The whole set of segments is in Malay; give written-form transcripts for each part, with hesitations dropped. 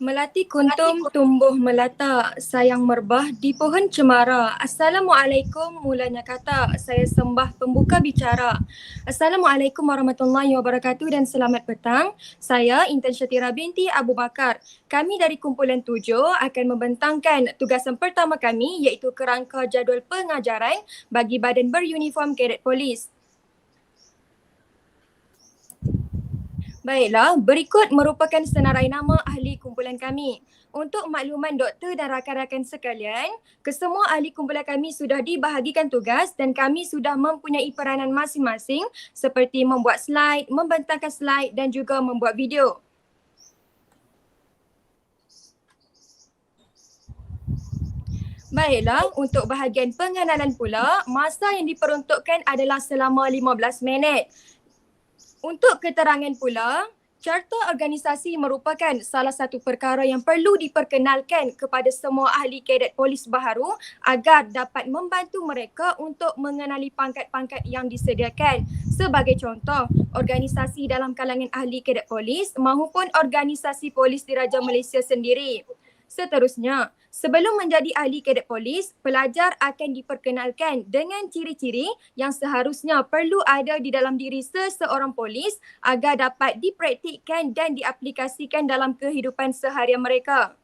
Melati kuntum tumbuh melata, sayang merbah di pohon cemara. Assalamualaikum mulanya kata, saya sembah pembuka bicara. Assalamualaikum warahmatullahi wabarakatuh dan selamat petang. Saya Intan Syatira binti Abu Bakar. Kami dari kumpulan 7 akan membentangkan tugasan pertama kami iaitu kerangka jadual pengajaran bagi badan beruniform kadet polis. Baiklah, berikut merupakan senarai nama ahli kumpulan kami. Untuk makluman doktor dan rakan-rakan sekalian, kesemua ahli kumpulan kami sudah dibahagikan tugas dan kami sudah mempunyai peranan masing-masing seperti membuat slide, membentangkan slide dan juga membuat video. Baiklah, untuk bahagian pengenalan pula, masa yang diperuntukkan adalah selama 15 minit. Untuk keterangan pula, carta organisasi merupakan salah satu perkara yang perlu diperkenalkan kepada semua ahli kadet polis baharu agar dapat membantu mereka untuk mengenali pangkat-pangkat yang disediakan. Sebagai contoh, organisasi dalam kalangan ahli kadet polis maupun organisasi polis diraja Malaysia sendiri. Seterusnya, sebelum menjadi ahli kadet polis, pelajar akan diperkenalkan dengan ciri-ciri yang seharusnya perlu ada di dalam diri seseorang polis agar dapat dipraktikkan dan diaplikasikan dalam kehidupan seharian mereka.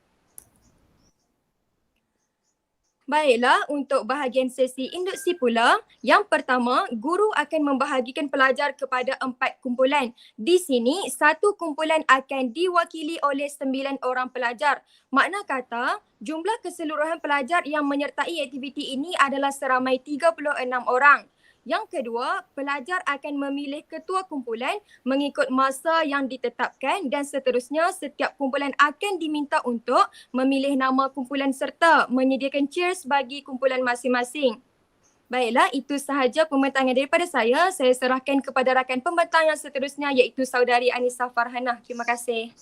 Baiklah, untuk bahagian sesi induksi pula, yang pertama, guru akan membahagikan pelajar kepada 4 kumpulan. Di sini, satu kumpulan akan diwakili oleh 9 orang pelajar. Makna kata, jumlah keseluruhan pelajar yang menyertai aktiviti ini adalah seramai 36 orang. Yang kedua, pelajar akan memilih ketua kumpulan mengikut masa yang ditetapkan dan seterusnya setiap kumpulan akan diminta untuk memilih nama kumpulan serta menyediakan cheers bagi kumpulan masing-masing. Baiklah, itu sahaja pembentangan daripada saya. Saya serahkan kepada rakan pembentang yang seterusnya iaitu saudari Anissa Farhanah. Terima kasih.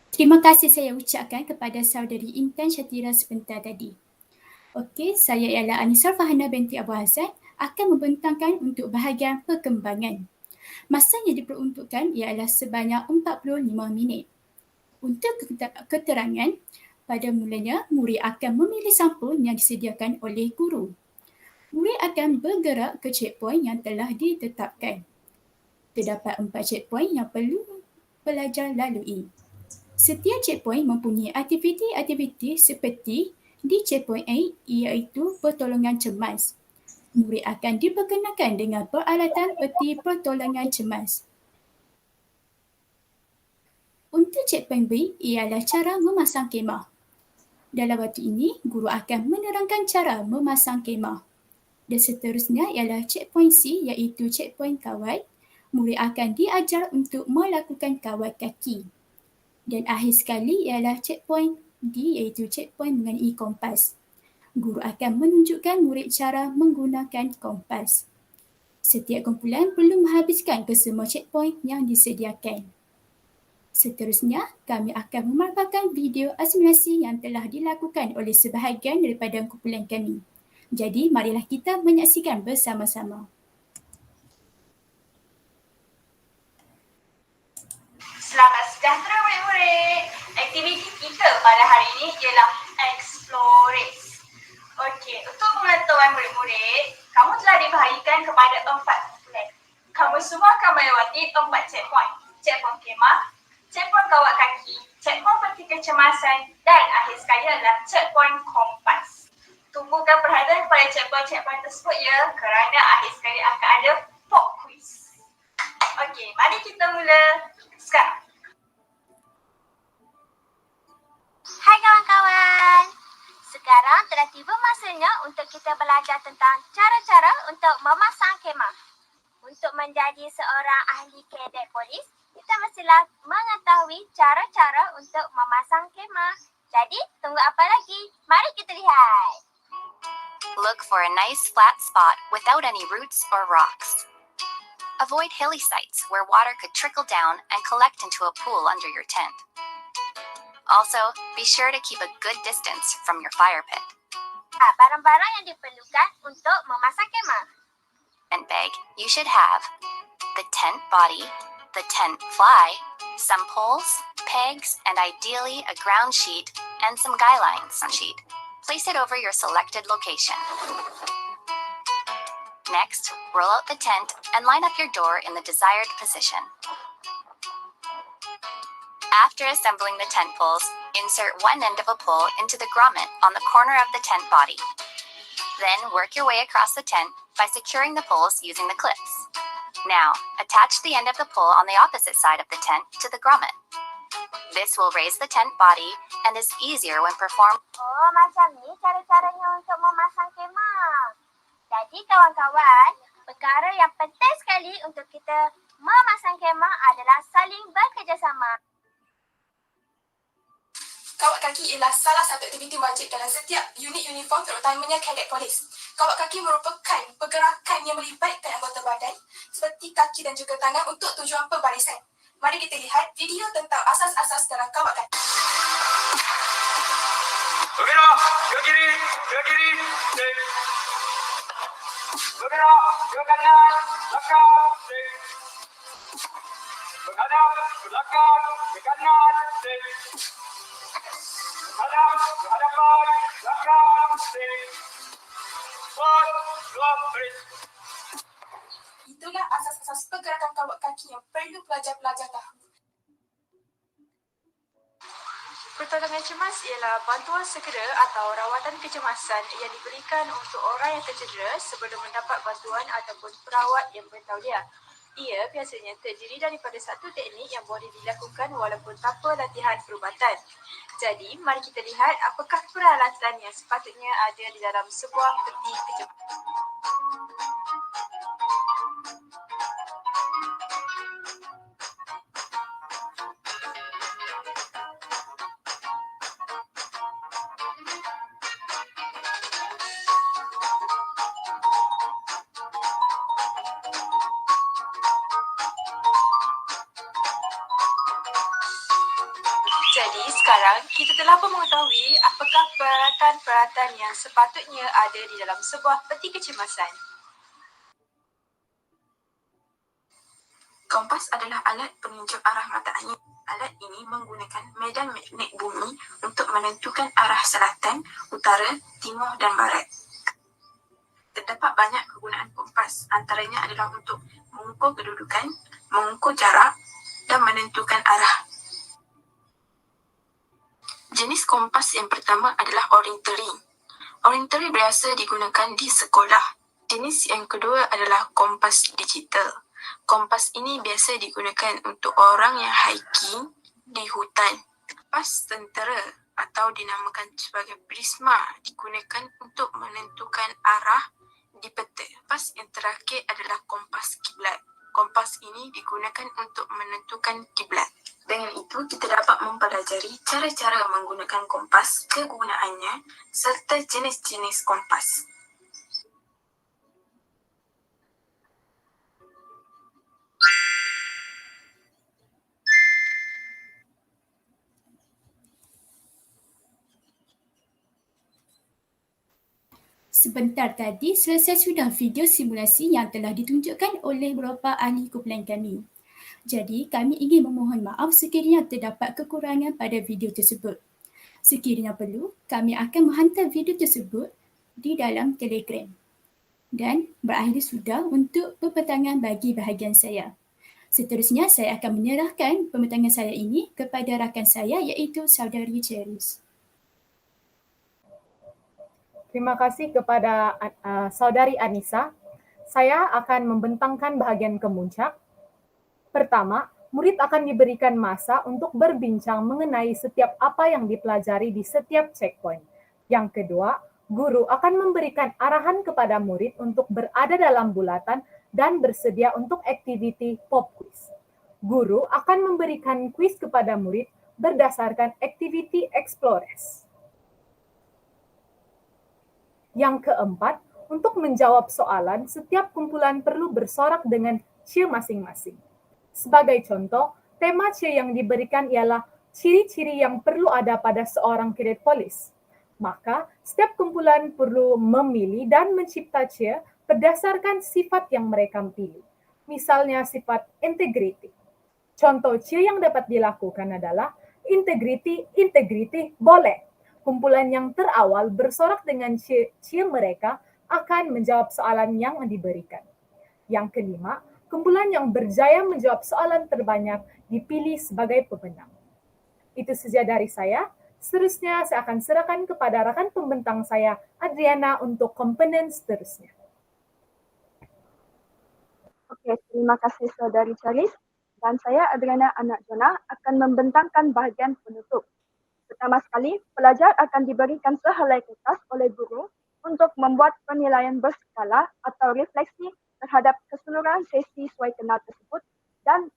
Terima kasih saya ucapkan kepada saudari Intan Syatira sebentar tadi. Okey, saya ialah Anissa Farhanah binti Abu Hassan akan membentangkan untuk bahagian perkembangan. Masa yang diperuntukkan ialah sebanyak 45 minit. Untuk keterangan, pada mulanya murid akan memilih sampul yang disediakan oleh guru. Murid akan bergerak ke checkpoint yang telah ditetapkan. Terdapat 4 checkpoint yang perlu pelajar lalui. Setiap checkpoint mempunyai aktiviti-aktiviti seperti di checkpoint A iaitu pertolongan cemas. Murid akan diperkenalkan dengan peralatan peti pertolongan cemas. Untuk checkpoint B ialah cara memasang kemah. Dalam waktu ini, guru akan menerangkan cara memasang kemah. Dan seterusnya ialah checkpoint C iaitu checkpoint kawat. Murid akan diajar untuk melakukan kawat kaki. Dan akhir sekali ialah checkpoint D iaitu checkpoint mengenai kompas. Guru akan menunjukkan murid cara menggunakan kompas. Setiap kumpulan perlu menghabiskan kesemua checkpoint yang disediakan. Seterusnya, kami akan memaparkan video asimilasi yang telah dilakukan oleh sebahagian daripada kumpulan kami. Jadi, marilah kita menyaksikan bersama-sama. Selamat sejahtera murid-murid. Aktiviti kita pada hari ini ialah Explorers. Okey, untuk pengetahuan murid-murid, kamu telah dibahagikan kepada 4 kumpulan. Kamu semua akan melewati 4 checkpoint. Checkpoint kemah, checkpoint kawat kaki, checkpoint peti kecemasan dan akhir sekali adalah checkpoint kompas. Tumpukan perhatian kepada checkpoint-checkpoint tersebut ya, kerana akhir sekali akan ada pop quiz. Okey, mari kita mula sekarang. Hai kawan-kawan. Sekarang telah tiba masanya untuk kita belajar tentang cara-cara untuk memasang kemah. Untuk menjadi seorang ahli kadet polis, kita mestilah mengetahui cara-cara untuk memasang kemah. Jadi, tunggu apa lagi? Mari kita lihat. Look for a nice flat spot without any roots or rocks. Avoid hilly sites where water could trickle down and collect into a pool under your tent. Also, be sure to keep a good distance from your fire pit. Barang-barang yang diperlukan untuk memasang kemah. And bag, you should have the tent body, the tent fly, some poles, pegs, and ideally a ground sheet and some guy lines sheet. Place it over your selected location. Next, roll out the tent and line up your door in the desired position. After assembling the tent poles, insert one end of a pole into the grommet on the corner of the tent body. Then work your way across the tent by securing the poles using the clips. Now, attach the end of the pole on the opposite side of the tent to the grommet. This will raise the tent body and is easier when performed. Oh, macam ni cara-caranya untuk memasang kemah. Jadi kawan-kawan, perkara yang penting sekali untuk kita memasang kemah adalah saling bekerjasama. Kawat kaki ialah salah satu aktiviti wajib dalam setiap unit uniform terutamanya kadet polis. Kawat kaki merupakan pergerakan yang melibatkan anggota badan seperti kaki dan juga tangan untuk tujuan pembarisan. Mari kita lihat video tentang asas-asas dalam kawat kaki. Bergerak, ke kiri, step. Bergerak, ke kanan, belakang, step. Menghadap, ke belakang, ke kanan, step. Menghadap, ke hadapan, belakang, step. Spot, drop, baris. Itulah asas-asas pergerakan kawat kaki yang perlu pelajar-pelajar tahu. Pertolongan cemas ialah bantuan segera atau rawatan kecemasan yang diberikan untuk orang yang tercedera sebelum mendapat bantuan ataupun perawat yang bertauliah. Ia biasanya terdiri daripada satu teknik yang boleh dilakukan walaupun tanpa latihan perubatan. Jadi, mari kita lihat apakah peralatan yang sepatutnya ada di dalam sebuah peti kecemasan. Jadi sekarang kita telah pun mengetahui apakah peralatan-peralatan yang sepatutnya ada di dalam sebuah peti kecemasan. Kompas adalah alat penunjuk arah mata angin. Alat ini menggunakan medan magnet bumi untuk menentukan arah selatan, utara, timur dan barat. Terdapat banyak kegunaan kompas, antaranya adalah untuk mengukur kedudukan, mengukur jarak dan menentukan arah. Jenis kompas yang pertama adalah orientering. Orientering biasa digunakan di sekolah. Jenis yang kedua adalah kompas digital. Kompas ini biasa digunakan untuk orang yang hiking di hutan. Kompas tentera atau dinamakan sebagai prisma digunakan untuk menentukan arah di peta. Kompas yang terakhir adalah kompas kiblat. Kompas ini digunakan untuk menentukan kiblat. Dengan itu, kita dapat mempelajari cara-cara menggunakan kompas, kegunaannya serta jenis-jenis kompas. Sebentar tadi selesai sudah video simulasi yang telah ditunjukkan oleh beberapa ahli kumpulan kami. Jadi, kami ingin memohon maaf sekiranya terdapat kekurangan pada video tersebut. Sekiranya perlu, kami akan menghantar video tersebut di dalam Telegram. Dan berakhir sudah untuk pembentangan bagi bahagian saya. Seterusnya, saya akan menyerahkan pembentangan saya ini kepada rakan saya iaitu saudari Cheris. Terima kasih kepada saudari Anissa. Saya akan membentangkan bahagian kemuncak. Pertama, murid akan diberikan masa untuk berbincang mengenai setiap apa yang dipelajari di setiap checkpoint. Yang kedua, guru akan memberikan arahan kepada murid untuk berada dalam bulatan dan bersedia untuk aktiviti pop quiz. Guru akan memberikan kuis kepada murid berdasarkan aktiviti Explores. Yang keempat, untuk menjawab soalan, setiap kumpulan perlu bersorak dengan cheer masing-masing. Sebagai contoh, tema cheer yang diberikan ialah ciri-ciri yang perlu ada pada seorang kadet polis. Maka, setiap kumpulan perlu memilih dan mencipta cheer berdasarkan sifat yang mereka pilih. Misalnya sifat integriti. Contoh CIE yang dapat dilakukan adalah integriti boleh. Kumpulan yang terawal bersorak dengan CIE mereka akan menjawab soalan yang diberikan. Yang kelima, kumpulan yang berjaya menjawab soalan terbanyak dipilih sebagai pemenang. Itu saja dari saya. Seterusnya saya akan serahkan kepada rakan pembentang saya, Adriana, untuk komponen seterusnya. Okey, terima kasih Saudari Charis. Dan saya, Adriana Anak Jona, akan membentangkan bahagian penutup. Pertama sekali, pelajar akan diberikan sehelai kertas oleh guru untuk membuat penilaian berskala atau refleksi terhadap keseluruhan sesi suai kenal tersebut dan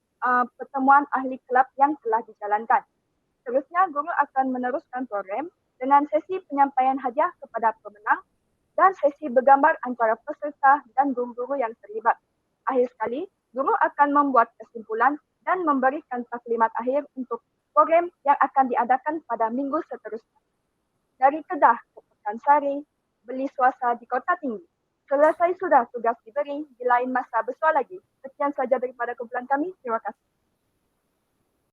pertemuan ahli kelab yang telah dijalankan. Seterusnya, guru akan meneruskan program dengan sesi penyampaian hadiah kepada pemenang dan sesi bergambar antara peserta dan guru-guru yang terlibat. Akhir sekali, guru akan membuat kesimpulan dan memberikan taklimat akhir untuk program yang akan diadakan pada minggu seterusnya. Dari Kedah ke Pekansari, beli swasta di Kota Tinggi. Selesai sudah tugas diberi, di lain masa bersuah lagi. Sekian saja daripada kumpulan kami. Terima kasih.